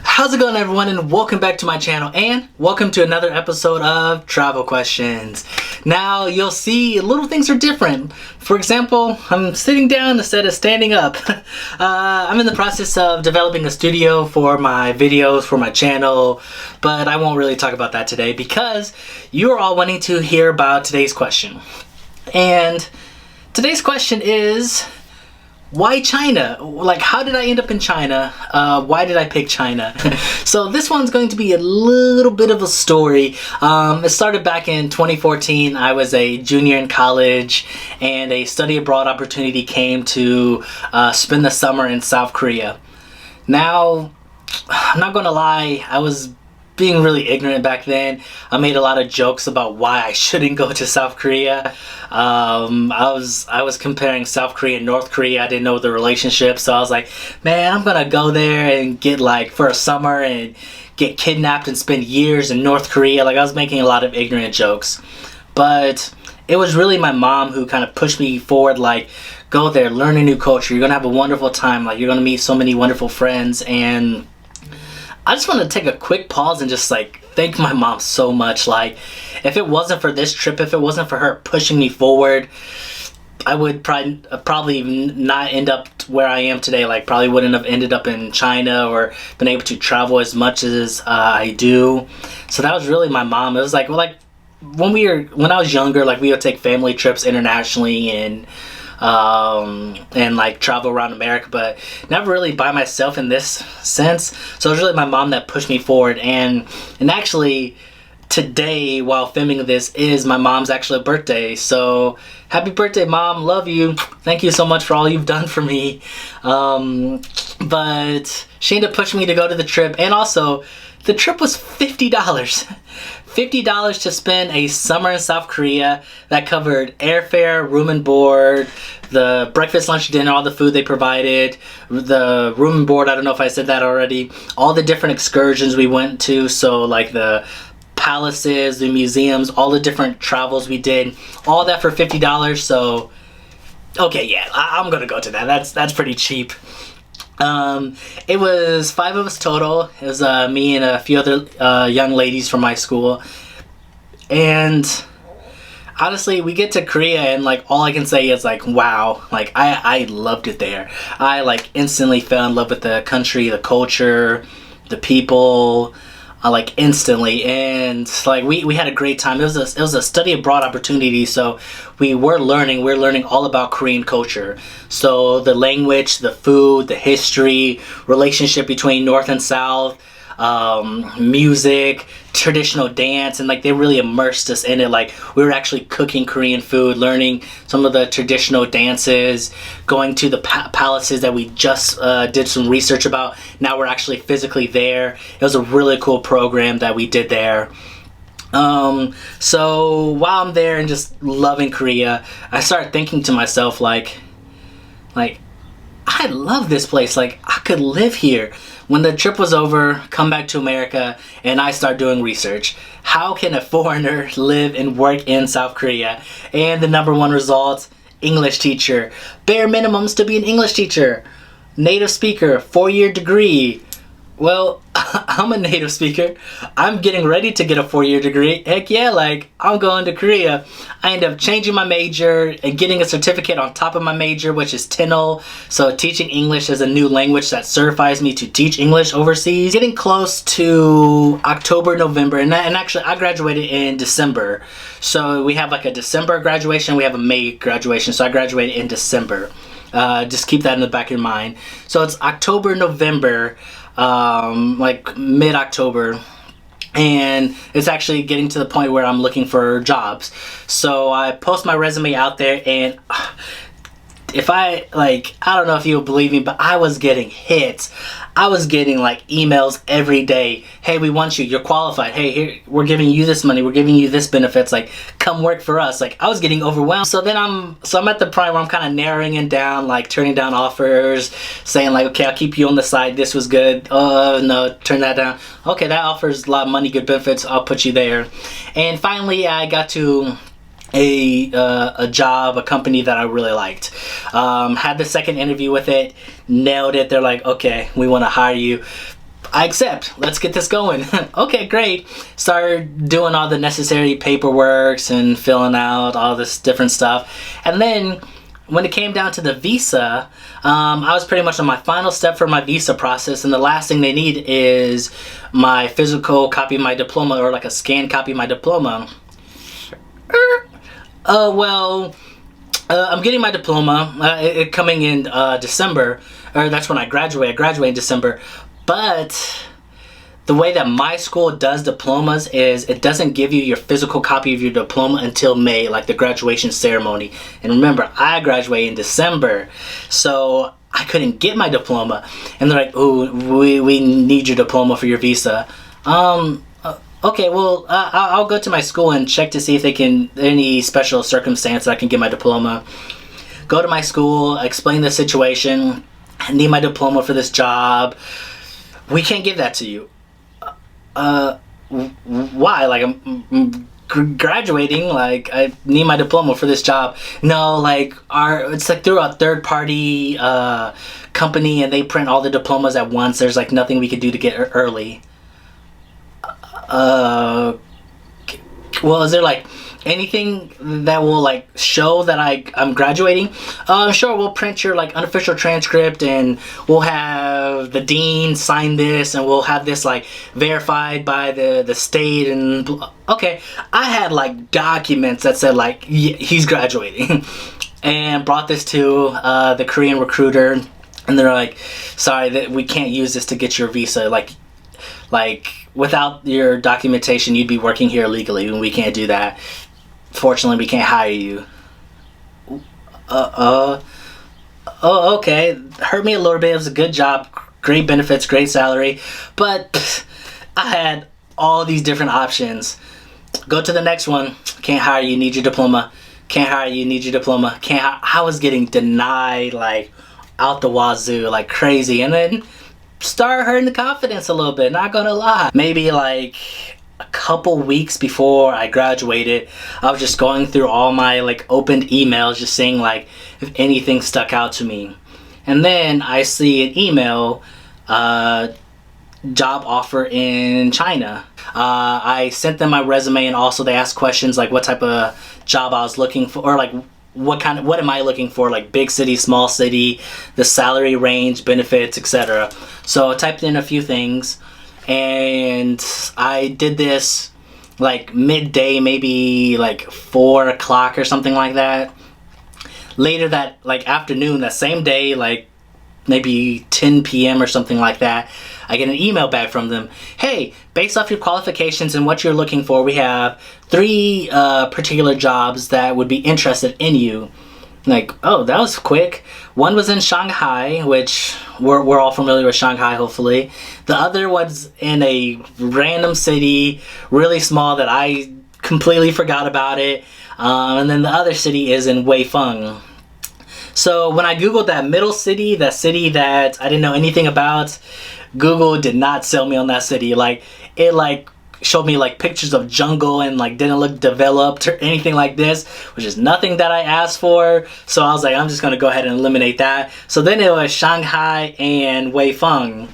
How's it going, everyone, and welcome back to my channel, and welcome to another episode of Travel Questions. Now, you'll see little things are different. For example, I'm sitting down instead of standing up. I'm in the process of developing a studio for my videos, for my channel, but I won't really talk about that today because you are all wanting to hear about today's question. And today's question is, why China? Like, how did I end up in China? Why did I pick China? So this one's going to be a little bit of a story. It started back in 2014. I was a junior in college and a study abroad opportunity came to spend the summer in South Korea. Now, I'm not gonna lie, I was being really ignorant back then. I made a lot of jokes about why I shouldn't go to South Korea. I was comparing South Korea and North Korea. I didn't know the relationship, so I was like, man, I'm gonna go there and get like for a summer and get kidnapped and spend years in North Korea. Like, I was making a lot of ignorant jokes, but it was really my mom who kind of pushed me forward, like, go there, learn a new culture, you're gonna have a wonderful time, like, you're gonna meet so many wonderful friends. And I just want to take a quick pause and just like thank my mom so much. Like, if it wasn't for this trip, if it wasn't for her pushing me forward, I would probably not end up where I am today. Like, probably wouldn't have ended up in China or been able to travel as much as I do. So that was really my mom. It was like, well, like when I was younger, like we would take family trips internationally and like travel around America, but never really by myself in this sense. So it was really my mom that pushed me forward. And actually today, while filming this, is my mom's actual birthday. So happy birthday, Mom. Love you. Thank you so much for all you've done for me. But she ended up pushing me to go to the trip. And also, the trip was $50. $50 to spend a summer in South Korea. That covered airfare, room and board, the breakfast, lunch, dinner, all the food they provided, the room and board, I don't know if I said that already, all the different excursions we went to, so like the palaces, the museums, all the different travels we did, all that for $50. So, okay, yeah, I'm gonna go to that. That's pretty cheap. It was 5 of us total. It was me and a few other young ladies from my school. And honestly, we get to Korea and like all I can say is like, wow, like I loved it there. I like instantly fell in love with the country, the culture, the people, like instantly. And like we had a great time. It was a study abroad opportunity, so we're learning all about Korean culture. So the language, the food, the history, relationship between North and South, music, traditional dance, and like they really immersed us in it. Like, we were actually cooking Korean food, learning some of the traditional dances, going to the palaces that we just did some research about. Now we're actually physically there. It was a really cool program that we did there. So while I'm there and just loving Korea, I started thinking to myself, like I love this place. Like, I could live here. When the trip was over, come back to America, and I start doing research. How can a foreigner live and work in South Korea? And the number one result, English teacher. Bare minimums to be an English teacher. Native speaker, 4-year degree. Well, I'm a native speaker. I'm getting ready to get a 4-year degree. Heck yeah, like, I'm going to Korea. I end up changing my major and getting a certificate on top of my major, which is TENL. So teaching English as a new language that certifies me to teach English overseas. Getting close to October, November, and actually I graduated in December. So we have like a December graduation, we have a May graduation. So I graduated in December. Just keep that in the back of your mind. So it's October, November, like mid-October, and it's actually getting to the point where I'm looking for jobs. So I post my resume out there, and if I don't know if you'll believe me, but I was getting hits. I was getting like emails every day. Hey, we want you. You're qualified. Hey, here, we're giving you this money. We're giving you this benefits. Like, come work for us. Like, I was getting overwhelmed. So then I'm at the point where I'm kind of narrowing it down, like turning down offers, saying like, okay, I'll keep you on the side. This was good. Oh no, turn that down. Okay, that offers a lot of money, good benefits. I'll put you there. And finally, I got to a job, a company that I really liked. Had the second interview with it, nailed it. They're like, okay, we want to hire you. I accept. Let's get this going. Okay, great. Started doing all the necessary paperwork and filling out all this different stuff. And then when it came down to the visa, I was pretty much on my final step for my visa process, and the last thing they need is my physical copy of my diploma, or like a scanned copy of my diploma. I'm getting my diploma. It coming in December, or that's when I graduate. I graduate in December. But the way that my school does diplomas is it doesn't give you your physical copy of your diploma until May, like the graduation ceremony. And remember, I graduate in December, so I couldn't get my diploma. And they're like, oh, we need your diploma for your visa. Okay, well, I'll go to my school and check to see if they can, any special circumstance that I can get my diploma. Go to my school, explain the situation. I need my diploma for this job. We can't give that to you. Why? Like, I'm graduating, like, I need my diploma for this job. No, like, it's like through a third party company, and they print all the diplomas at once. There's like nothing we could do to get early. Well, is there like anything that will like show that I'm graduating? Sure, we'll print your like unofficial transcript, and we'll have the dean sign this, and we'll have this like verified by the state. And okay, I had like documents that said like he's graduating, and brought this to the Korean recruiter, and they're like, sorry, that we can't use this to get your visa. Like without your documentation, you'd be working here illegally, and we can't do that. Fortunately, we can't hire you. Oh, okay. Hurt me a little bit. It was a good job, great benefits, great salary, but I had all these different options. Go to the next one. Can't hire you. Need your diploma. Can't hire you. Need your diploma. I was getting denied like out the wazoo, like crazy, and then start hurting the confidence a little bit, not gonna lie. Maybe like a couple weeks before I graduated, I was just going through all my like opened emails, just seeing like if anything stuck out to me. And then I see an email, job offer in China. I sent them my resume, and also they asked questions like what type of job I was looking for, or like what am I looking for, like big city, small city, the salary range, benefits, etc. So I typed in a few things, and I did this like midday, maybe like 4 o'clock or something like that. Later that like afternoon, that same day, like maybe 10 p.m. or something like that, I get an email back from them. Hey, based off your qualifications and what you're looking for, we have 3 particular jobs that would be interested in you. Like, oh, that was quick. One was in Shanghai, which we're all familiar with Shanghai, hopefully. The other was in a random city, really small, that I completely forgot about it. And then the other city is in Weifeng. So when I googled that middle city, that city that I didn't know anything about, Google did not sell me on that city. Like, it like showed me like pictures of jungle and like didn't look developed or anything like this, which is nothing that I asked for. So I was like, I'm just gonna go ahead and eliminate that. So then it was Shanghai and Weifeng.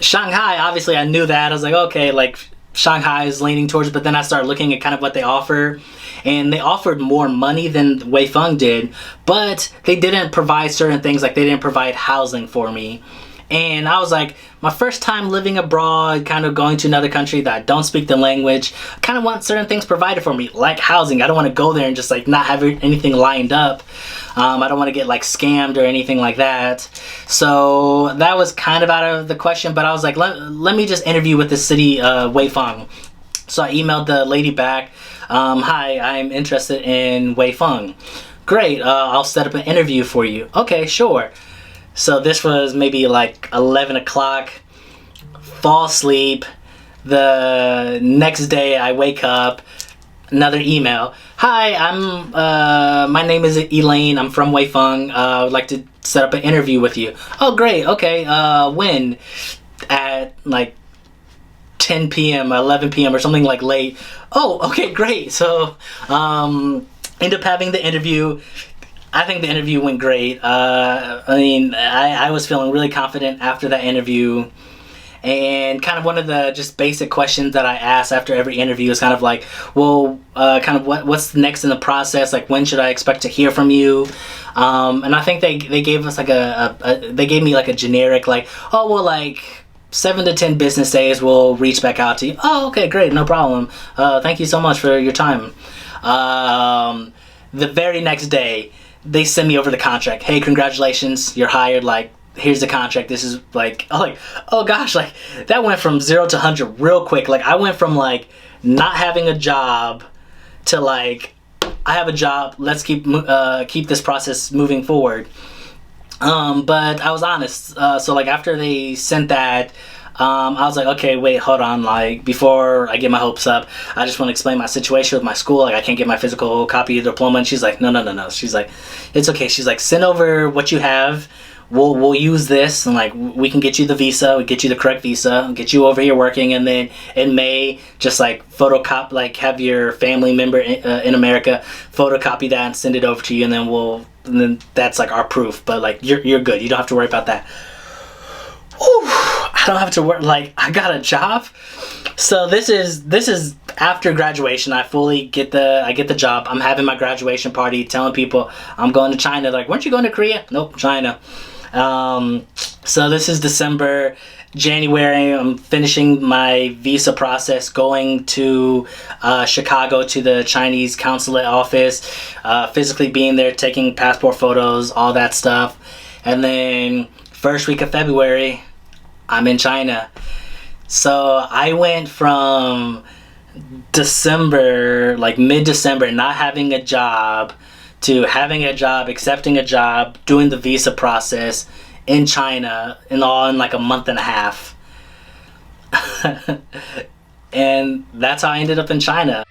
Shanghai, obviously I knew that. I was like, okay, like Shanghai is leaning towards it, but then I started looking at kind of what they offer, and they offered more money than Weifeng did, but they didn't provide certain things, like they didn't provide housing for me. And I was like, my first time living abroad, kind of going to another country that I don't speak the language, I kind of want certain things provided for me, like housing. I don't want to go there and just like not have anything lined up. I don't want to get like scammed or anything like that. So that was kind of out of the question, but I was like, let me just interview with the city, Weifeng. So I emailed the lady back, hi, I'm interested in Weifeng. Great, I'll set up an interview for you. Okay, sure. So this was maybe like 11 o'clock, fall asleep. The next day I wake up, another email. Hi, my name is Elaine, I'm from Weifeng. I would like to set up an interview with you. Oh great, okay, when? At like 10 p.m., 11 p.m. or something like late. Oh, okay, great. So, End up having the interview. I think the interview went great. I was feeling really confident after that interview. And kind of one of the just basic questions that I asked after every interview is kind of like, well, kind of what's next in the process? Like, when should I expect to hear from you? And I think they gave us like they gave me like a generic, like, oh, well, like 7 to 10 business days we'll reach back out to you. Oh, okay, great, no problem. Thank you so much for your time. The very next day, they send me over the contract. Hey, congratulations, you're hired. Like, here's the contract. This is like, oh gosh, like that went from 0 to 100 real quick. Like, I went from like not having a job to like, I have a job. Let's keep this process moving forward. But I was honest. So like after they sent that, I was like, okay, wait, hold on. Like, before I get my hopes up, I just want to explain my situation with my school. Like, I can't get my physical copy of the diploma. And she's like, no. She's like, it's okay. She's like, send over what you have. We'll use this, and like we can get you the visa, we get you the correct visa, get you over here working, and then in May, just like photocopy, like have your family member in America photocopy that and send it over to you, and then that's like our proof. But like you're good. You don't have to worry about that. Whew, I don't have to work. Like, I got a job. So this is after graduation. I get the job. I'm having my graduation party, telling people I'm going to China. They're like, weren't you going to Korea? Nope, China. So this is December. January, I'm finishing my visa process, going to Chicago to the Chinese consulate office, physically being there, taking passport photos, all that stuff. And then first week of February, I'm in China. So I went from December, like mid-December, not having a job, to having a job, accepting a job, doing the visa process in China, in like a month and a half. And that's how I ended up in China.